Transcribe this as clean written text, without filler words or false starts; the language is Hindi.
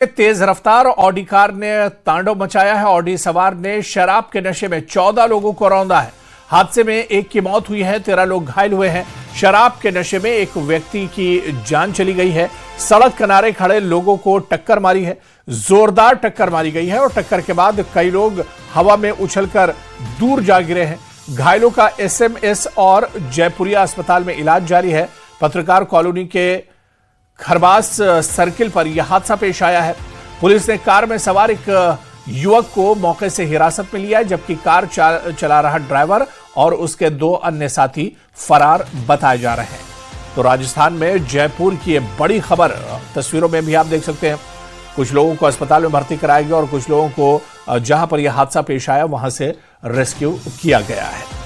तेज रफ्तार ऑडी कार ने तांडव मचाया है। ऑडी सवार ने शराब के नशे में 14 लोगों को रौंदा है। हादसे में एक की मौत हुई है, 13 लोग घायल हुए हैं। शराब के नशे में एक व्यक्ति की जान चली गई है। सड़क किनारे खड़े लोगों को टक्कर मारी है, जोरदार टक्कर मारी गई है और टक्कर के बाद कई लोग हवा में उछलकर दूर जा गिरे हैं। घायलों का एसएमएस और जयपुरिया अस्पताल में इलाज जारी है। पत्रकार कॉलोनी के खरबास सर्किल पर यह हादसा पेश आया है। पुलिस ने कार में सवार एक युवक को मौके से हिरासत में लिया है, जबकि कार चला रहा ड्राइवर और उसके 2 अन्य साथी फरार बताए जा रहे हैं। तो राजस्थान में जयपुर की यह बड़ी खबर, तस्वीरों में भी आप देख सकते हैं। कुछ लोगों को अस्पताल में भर्ती कराया गया और कुछ लोगों को जहां पर यह हादसा पेश आया वहां से रेस्क्यू किया गया है।